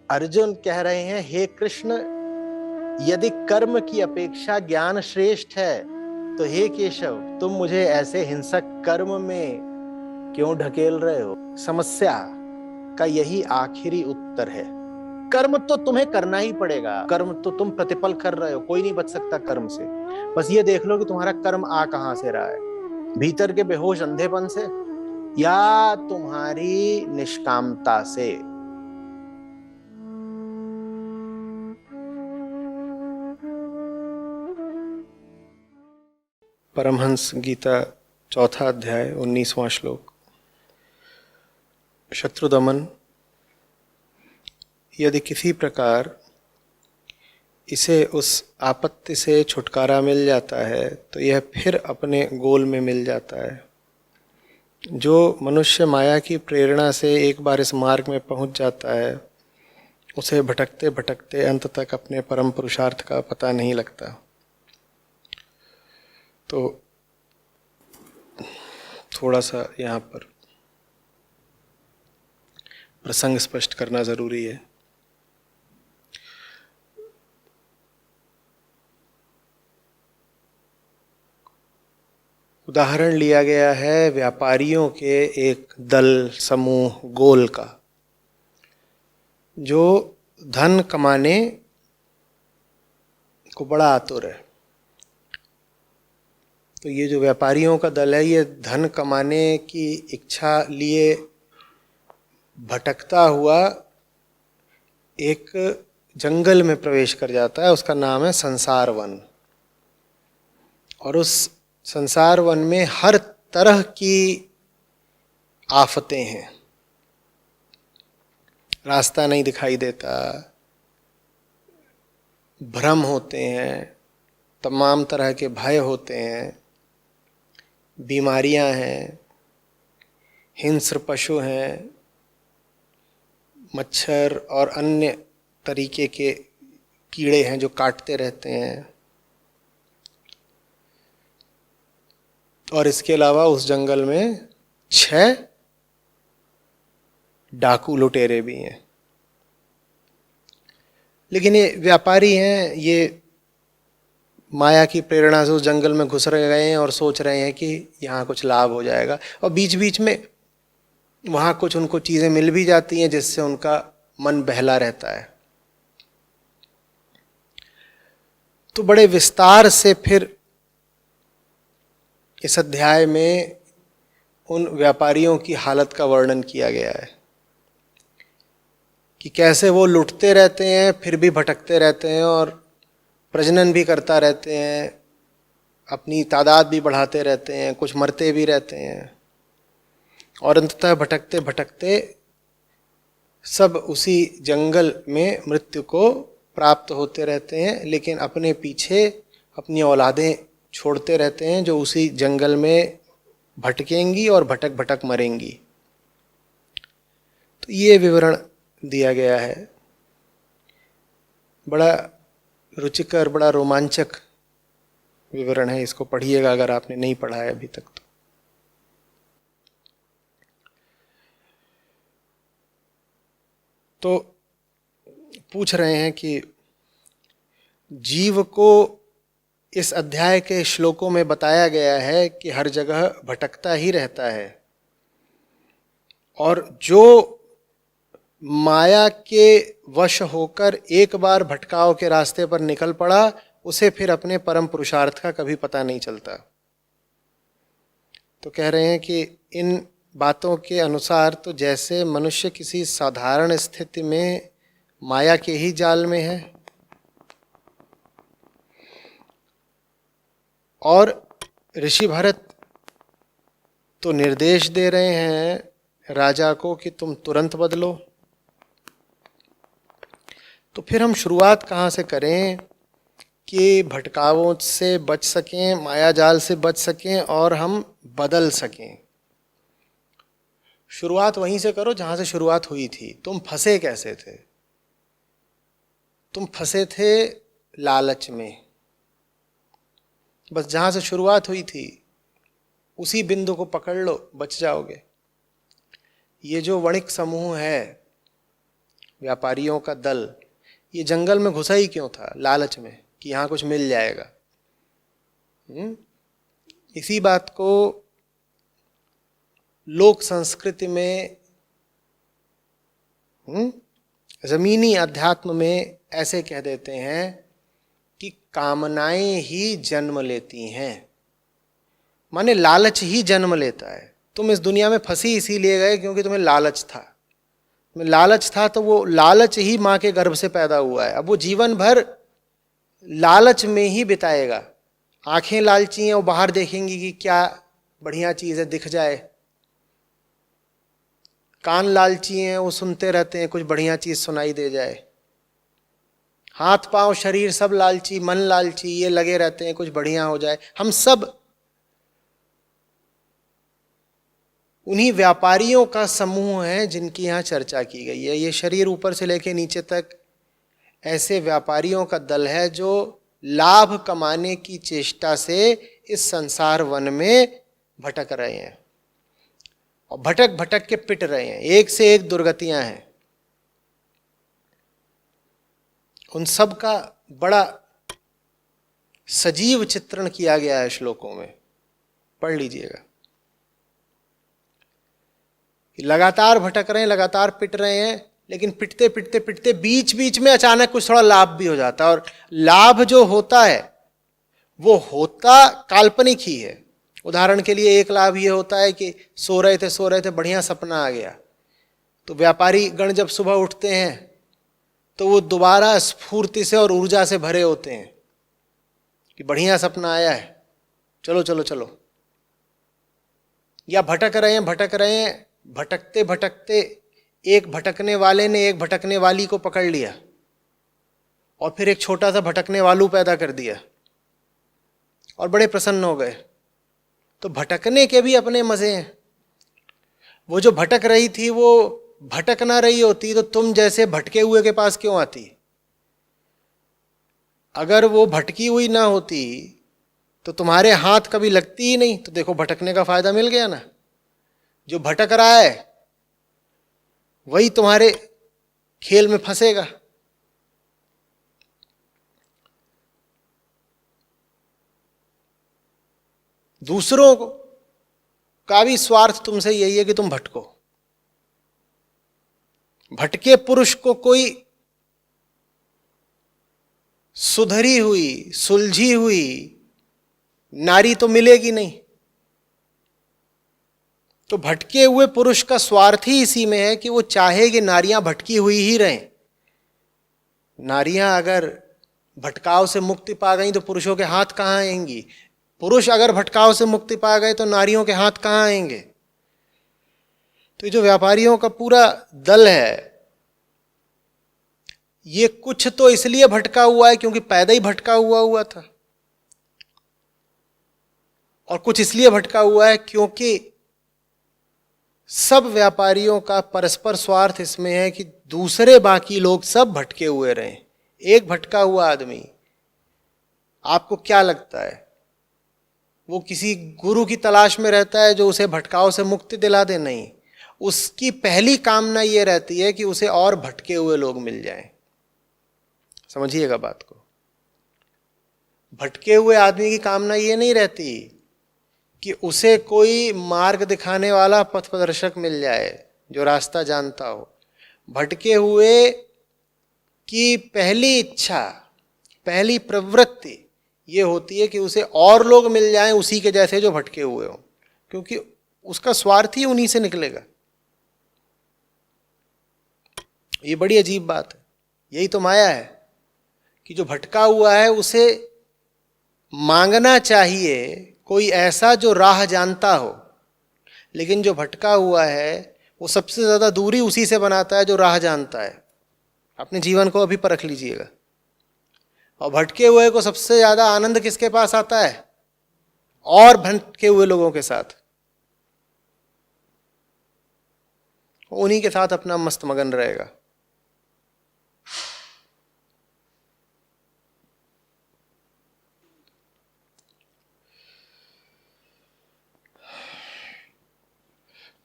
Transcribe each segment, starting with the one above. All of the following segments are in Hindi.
अर्जुन कह रहे हैं, हे कृष्ण, यदि कर्म की अपेक्षा ज्ञान श्रेष्ठ है तो हे केशव, तुम मुझे ऐसे हिंसक कर्म में क्यों ढकेल रहे हो? समस्या का यही आखिरी उत्तर है। कर्म तो तुम्हें करना ही पड़ेगा, कर्म तो तुम प्रतिपल कर रहे हो, कोई नहीं बच सकता कर्म से। बस ये देख लो कि तुम्हारा कर्म आ कहां से रहा है, भीतर के बेहोश अंधेपन से या तुम्हारी निष्कामता से। परमहंस गीता चौथा अध्याय 19वां श्लोक। शत्रुदमन, यदि किसी प्रकार इसे उस आपत्ति से छुटकारा मिल जाता है तो यह फिर अपने गोल में मिल जाता है। जो मनुष्य माया की प्रेरणा से एक बार इस मार्ग में पहुंच जाता है, उसे भटकते भटकते अंत तक अपने परम पुरुषार्थ का पता नहीं लगता। तो थोड़ा सा यहाँ पर प्रसंग स्पष्ट करना जरूरी है। उदाहरण लिया गया है व्यापारियों के एक दल, समूह, गोल का, जो धन कमाने को बड़ा आतुर है। तो ये जो व्यापारियों का दल है, ये धन कमाने की इच्छा लिए भटकता हुआ एक जंगल में प्रवेश कर जाता है। उसका नाम है संसार वन। और उस संसार वन में हर तरह की आफतें हैं। रास्ता नहीं दिखाई देता, भ्रम होते हैं, तमाम तरह के भय होते हैं, बीमारियां हैं, हिंस्र पशु हैं, मच्छर और अन्य तरीके के कीड़े हैं जो काटते रहते हैं। और इसके अलावा उस जंगल में 6 डाकू लुटेरे भी हैं। लेकिन ये व्यापारी हैं, ये माया की प्रेरणा से उस जंगल में घुस गए हैं और सोच रहे हैं कि यहाँ कुछ लाभ हो जाएगा। और बीच बीच में वहाँ कुछ उनको चीज़ें मिल भी जाती हैं जिससे उनका मन बहला रहता है। तो बड़े विस्तार से फिर इस अध्याय में उन व्यापारियों की हालत का वर्णन किया गया है कि कैसे वो लुटते रहते हैं, फिर भी भटकते रहते हैं और प्रजनन भी करता रहते हैं, अपनी तादाद भी बढ़ाते रहते हैं, कुछ मरते भी रहते हैं और अंततः भटकते भटकते सब उसी जंगल में मृत्यु को प्राप्त होते रहते हैं। लेकिन अपने पीछे अपनी औलादें छोड़ते रहते हैं जो उसी जंगल में भटकेंगी और भटक भटक मरेंगी। तो ये विवरण दिया गया है। बड़ा रुचिकर, बड़ा रोमांचक विवरण है। इसको पढ़िएगा अगर आपने नहीं पढ़ा है अभी तक। तो पूछ रहे हैं कि जीव को इस अध्याय के श्लोकों में बताया गया है कि हर जगह भटकता ही रहता है और जो माया के वश होकर एक बार भटकाव के रास्ते पर निकल पड़ा, उसे फिर अपने परम पुरुषार्थ का कभी पता नहीं चलता। तो कह रहे हैं कि इन बातों के अनुसार तो जैसे मनुष्य किसी साधारण स्थिति में माया के ही जाल में है और ऋषि भरत तो निर्देश दे रहे हैं राजा को कि तुम तुरंत बदलो। तो फिर हम शुरुआत कहाँ से करें कि भटकावों से बच सकें, माया जाल से बच सकें और हम बदल सकें? शुरुआत वहीं से करो जहाँ से शुरुआत हुई थी। तुम फंसे कैसे थे? तुम फंसे थे लालच में। बस जहाँ से शुरुआत हुई थी उसी बिंदु को पकड़ लो, बच जाओगे। ये जो वणिक समूह है व्यापारियों का दल ये जंगल में घुसा ही क्यों था? लालच में कि यहां कुछ मिल जाएगा। इसी बात को लोक संस्कृति में, जमीनी अध्यात्म में ऐसे कह देते हैं कि कामनाएं ही जन्म लेती हैं। माने लालच ही जन्म लेता है। तुम इस दुनिया में फंसी इसीलिए गए क्योंकि तुम्हें लालच था। तुम्हें लालच था तो वो लालच ही मां के गर्भ से पैदा हुआ है। अब वो जीवन भर लालच में ही बिताएगा। आंखें लालची हैं, वो बाहर देखेंगी कि क्या बढ़िया चीज है दिख जाए। कान लालची हैं, वो सुनते रहते हैं कुछ बढ़िया चीज सुनाई दे जाए। हाथ पांव शरीर सब लालची, मन लालची, ये लगे रहते हैं कुछ बढ़िया हो जाए। हम सब उन्हीं व्यापारियों का समूह है जिनकी यहां चर्चा की गई है। ये शरीर ऊपर से लेकर नीचे तक ऐसे व्यापारियों का दल है जो लाभ कमाने की चेष्टा से इस संसार वन में भटक रहे हैं और भटक भटक के पिट रहे हैं। एक से एक दुर्गतियां हैं। उन सब का बड़ा सजीव चित्रण किया गया है श्लोकों में, पढ़ लीजिएगा। लगातार भटक रहे हैं, लगातार पिट रहे हैं, लेकिन पिटते पिटते पिटते बीच बीच में अचानक कुछ थोड़ा लाभ भी हो जाता है। और लाभ जो होता है वो होता काल्पनिक ही है। उदाहरण के लिए एक लाभ ये होता है कि सो रहे थे बढ़िया सपना आ गया, तो व्यापारी गण जब सुबह उठते हैं तो वो दोबारा स्फूर्ति से और ऊर्जा से भरे होते हैं कि बढ़िया सपना आया है, चलो चलो चलो। या भटक रहे हैं, भटकते भटकते एक भटकने वाले ने एक भटकने वाली को पकड़ लिया और फिर एक छोटा सा भटकने वालू पैदा कर दिया और बड़े प्रसन्न हो गए। तो भटकने के भी अपने मजे हैं। वो जो भटक रही थी वो भटक ना रही होती तो तुम जैसे भटके हुए के पास क्यों आती? अगर वो भटकी हुई ना होती तो तुम्हारे हाथ कभी लगती ही नहीं। तो देखो भटकने का फायदा मिल गया ना। जो भटक रहा है वही तुम्हारे खेल में फंसेगा। दूसरों का भी स्वार्थ तुमसे यही है कि तुम भटको। भटके पुरुष को कोई सुधरी हुई सुलझी हुई नारी तो मिलेगी नहीं। तो भटके हुए पुरुष का स्वार्थ ही इसी में है कि वो चाहे कि नारियां भटकी हुई ही रहें। नारियां अगर भटकाव से मुक्ति पा गई तो पुरुषों के हाथ कहां आएंगी? पुरुष अगर भटकाव से मुक्ति पा गए तो नारियों के हाथ कहां आएंगे? तो ये जो व्यापारियों का पूरा दल है ये कुछ तो इसलिए भटका हुआ है क्योंकि पैदा ही भटका हुआ था, और कुछ इसलिए भटका हुआ है क्योंकि सब व्यापारियों का परस्पर स्वार्थ इसमें है कि दूसरे बाकी लोग सब भटके हुए रहें। एक भटका हुआ आदमी, आपको क्या लगता है वो किसी गुरु की तलाश में रहता है जो उसे भटकाव से मुक्ति दिला दे? नहीं, उसकी पहली कामना ये रहती है कि उसे और भटके हुए लोग मिल जाएं। समझिएगा बात को। भटके हुए आदमी की कामना ये नहीं रहती कि उसे कोई मार्ग दिखाने वाला पथ प्रदर्शक मिल जाए जो रास्ता जानता हो। भटके हुए की पहली इच्छा, पहली प्रवृत्ति ये होती है कि उसे और लोग मिल जाएं उसी के जैसे जो भटके हुए हो, क्योंकि उसका स्वार्थ ही उन्हीं से निकलेगा। ये बड़ी अजीब बात है। यही तो माया है कि जो भटका हुआ है उसे मांगना चाहिए कोई ऐसा जो राह जानता हो, लेकिन जो भटका हुआ है वो सबसे ज्यादा दूरी उसी से बनाता है जो राह जानता है। अपने जीवन को अभी परख लीजिएगा। और भटके हुए को सबसे ज्यादा आनंद किसके पास आता है? और भटके हुए लोगों के साथ। उन्हीं के साथ अपना मस्त मगन रहेगा।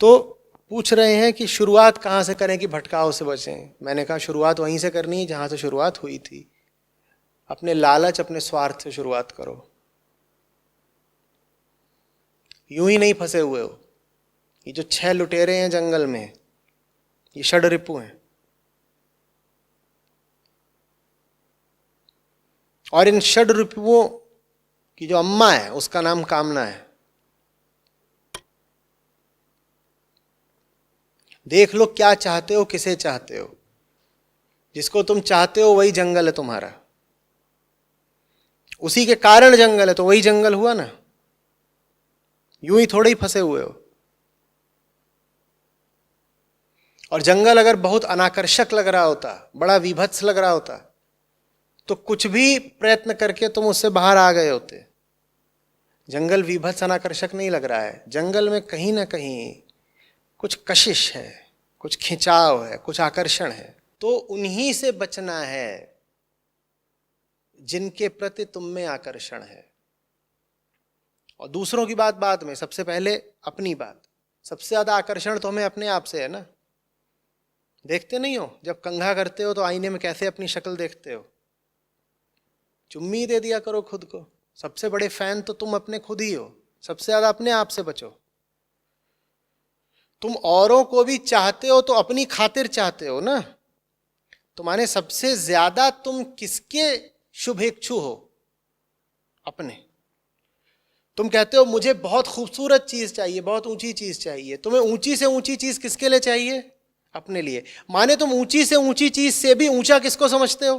तो पूछ रहे हैं कि शुरुआत कहाँ से करें कि भटकाव से बचें। मैंने कहा शुरुआत वहीं से करनी है जहाँ से शुरुआत हुई थी। अपने लालच, अपने स्वार्थ से शुरुआत करो। यूं ही नहीं फंसे हुए हो। ये जो 6 लुटेरे हैं जंगल में, ये षड्रिपु हैं, और इन षड्रिपुओं की जो अम्मा है उसका नाम कामना है। देख लो क्या चाहते हो, किसे चाहते हो। जिसको तुम चाहते हो वही जंगल है तुम्हारा, उसी के कारण जंगल है, तो वही जंगल हुआ ना। यूं ही थोड़े ही फंसे हुए हो। और जंगल अगर बहुत अनाकर्षक लग रहा होता, बड़ा विभत्स लग रहा होता, तो कुछ भी प्रयत्न करके तुम उससे बाहर आ गए होते। जंगल विभत्स अनाकर्षक नहीं लग रहा है। जंगल में कहीं ना कहीं कुछ कशिश है, कुछ खिंचाव है, कुछ आकर्षण है। तो उन्हीं से बचना है जिनके प्रति तुम में आकर्षण है। और दूसरों की बात बाद में, सबसे पहले अपनी बात। सबसे ज्यादा आकर्षण तो हमें अपने आप से है ना। देखते नहीं हो जब कंघा करते हो तो आईने में कैसे अपनी शक्ल देखते हो। चुम्मी दे दिया करो खुद को। सबसे बड़े फैन तो तुम अपने खुद ही हो। सबसे ज्यादा अपने आप से बचो। तुम औरों को भी चाहते हो तो अपनी खातिर चाहते हो ना। तुम्हारे सबसे ज्यादा तुम किसके शुभेच्छु हो? अपने। तुम कहते हो मुझे बहुत खूबसूरत चीज चाहिए, बहुत ऊंची चीज चाहिए। तुम्हें ऊंची से ऊंची चीज किसके लिए चाहिए? अपने लिए। माने तुम ऊंची से ऊंची चीज से भी ऊंचा किसको समझते हो?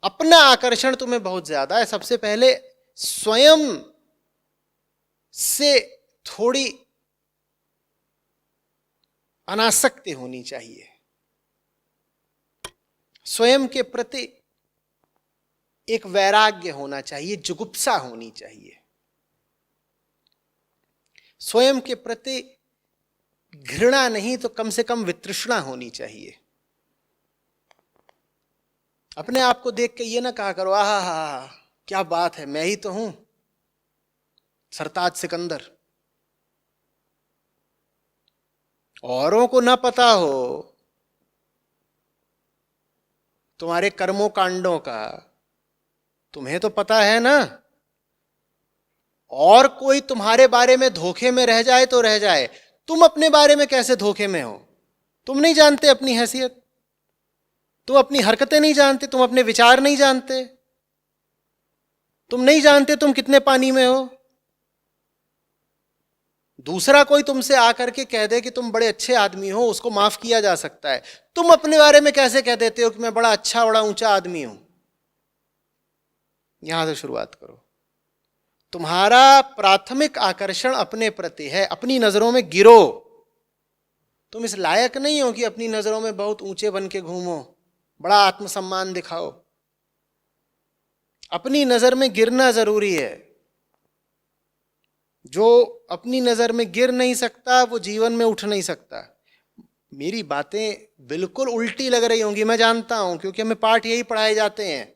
अपना आकर्षण तुम्हें बहुत ज्यादा है। सबसे पहले स्वयं से थोड़ी अनासक्ति होनी चाहिए। स्वयं के प्रति एक वैराग्य होना चाहिए, जुगुप्सा होनी चाहिए। स्वयं के प्रति घृणा नहीं तो कम से कम वितृष्णा होनी चाहिए। अपने आप को देख के ये ना कहा करो आहा हा क्या बात है, मैं ही तो हूं सरताज सिकंदर। औरों को ना पता हो तुम्हारे कर्मों कांडों का, तुम्हें तो पता है ना। और कोई तुम्हारे बारे में धोखे में रह जाए तो रह जाए, तुम अपने बारे में कैसे धोखे में हो? तुम नहीं जानते अपनी हैसियत, तुम अपनी हरकतें नहीं जानते, तुम अपने विचार नहीं जानते, तुम नहीं जानते तुम कितने पानी में हो। दूसरा कोई तुमसे आकर के कह दे कि तुम बड़े अच्छे आदमी हो, उसको माफ किया जा सकता है। तुम अपने बारे में कैसे कह देते हो कि मैं बड़ा अच्छा, बड़ा ऊंचा आदमी हूं? यहां से शुरुआत करो। तुम्हारा प्राथमिक आकर्षण अपने प्रति है। अपनी नजरों में गिरो। तुम इस लायक नहीं हो कि अपनी नजरों में बहुत ऊंचे बन के घूमो, बड़ा आत्मसम्मान दिखाओ। अपनी नजर में गिरना जरूरी है। जो अपनी नजर में गिर नहीं सकता वो जीवन में उठ नहीं सकता। मेरी बातें बिल्कुल उल्टी लग रही होंगी, मैं जानता हूं, क्योंकि हमें पाठ यही पढ़ाए जाते हैं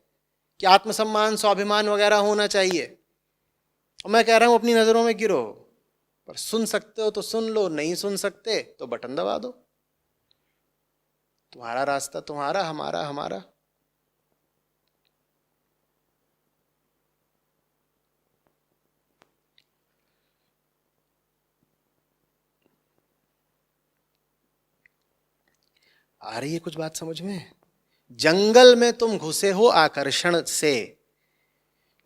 कि आत्मसम्मान, स्वाभिमान वगैरह होना चाहिए। और मैं कह रहा हूं अपनी नजरों में गिरो। पर सुन सकते हो तो सुन लो, नहीं सुन सकते तो बटन दबा दो। तुम्हारा रास्ता तुम्हारा, हमारा हमारा। आ रही है कुछ बात समझ में? जंगल में तुम घुसे हो आकर्षण से,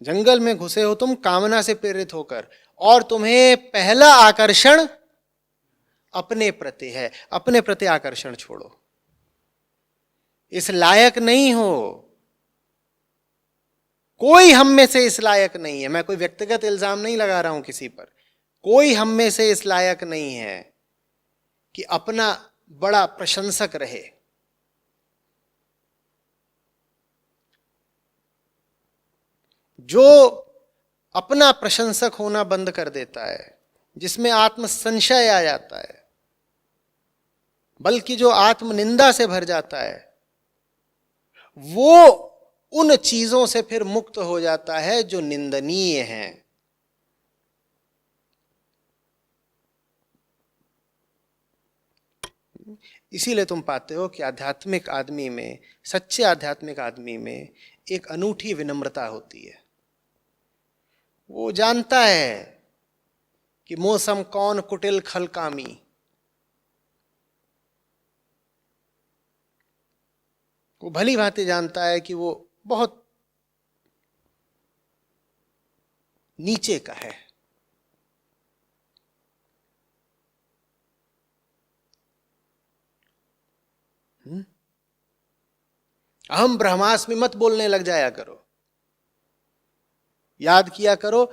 जंगल में घुसे हो तुम कामना से प्रेरित होकर, और तुम्हें पहला आकर्षण अपने प्रति है। अपने प्रति आकर्षण छोड़ो। इस लायक नहीं हो। कोई हम में से इस लायक नहीं है। मैं कोई व्यक्तिगत इल्जाम नहीं लगा रहा हूं किसी पर। कोई हम में से इस लायक नहीं है कि अपना बड़ा प्रशंसक रहे। जो अपना प्रशंसक होना बंद कर देता है, जिसमें आत्म संशय आ जाता है, बल्कि जो आत्म निंदा से भर जाता है, वो उन चीजों से फिर मुक्त हो जाता है जो निंदनीय हैं। इसीलिए तुम पाते हो कि आध्यात्मिक आदमी में, सच्चे आध्यात्मिक आदमी में एक अनूठी विनम्रता होती है। वो जानता है कि मौसम कौन कुटिल खलकामी, वो भली भांति जानता है कि वो बहुत नीचे का है। अहम ब्रह्मास्मि मत बोलने लग जाया करो। याद किया करो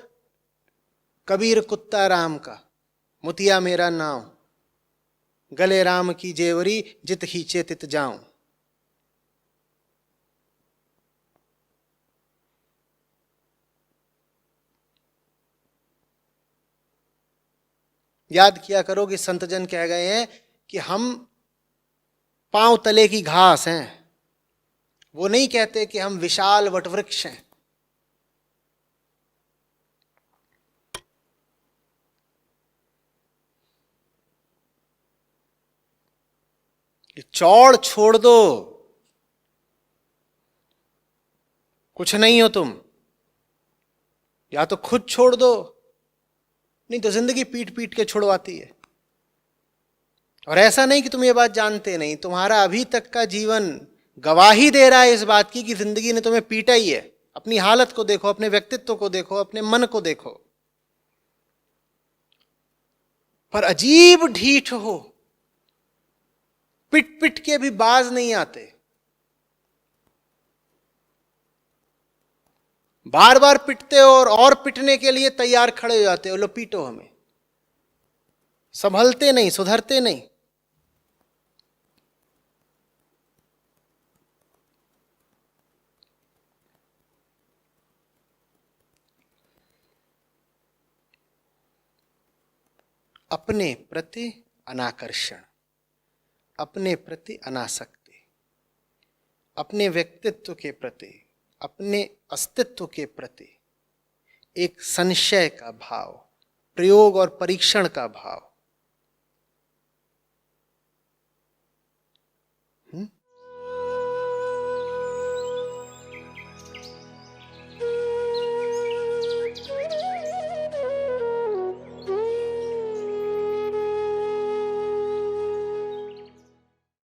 कबीर कुत्ता राम का, मुतिया मेरा नाम, गले राम की जेवरी, जित खींचे तित जाऊं। याद किया करो कि संतजन कह गए हैं कि हम पांव तले की घास हैं। वो नहीं कहते कि हम विशाल वटवृक्ष हैं। चौड़ छोड़ दो, कुछ नहीं हो तुम, या तो खुद छोड़ दो, नहीं तो जिंदगी पीट पीट के छुड़वाती है। और ऐसा नहीं कि तुम ये बात जानते नहीं, तुम्हारा अभी तक का जीवन गवाही दे रहा है इस बात की कि जिंदगी ने तुम्हें पीटा ही है। अपनी हालत को देखो, अपने व्यक्तित्व को देखो, अपने मन को देखो। पर अजीब ढीठ हो, पिट पिट के भी बाज नहीं आते, बार बार पिटते हो और पिटने के लिए तैयार खड़े हो जाते हो। लो पीटो हमें, संभलते नहीं, सुधरते नहीं। अपने प्रति अनाकर्षण, अपने प्रति अनासक्ति, अपने व्यक्तित्व के प्रति, अपने अस्तित्व के प्रति एक संशय का भाव, प्रयोग और परीक्षण का भाव,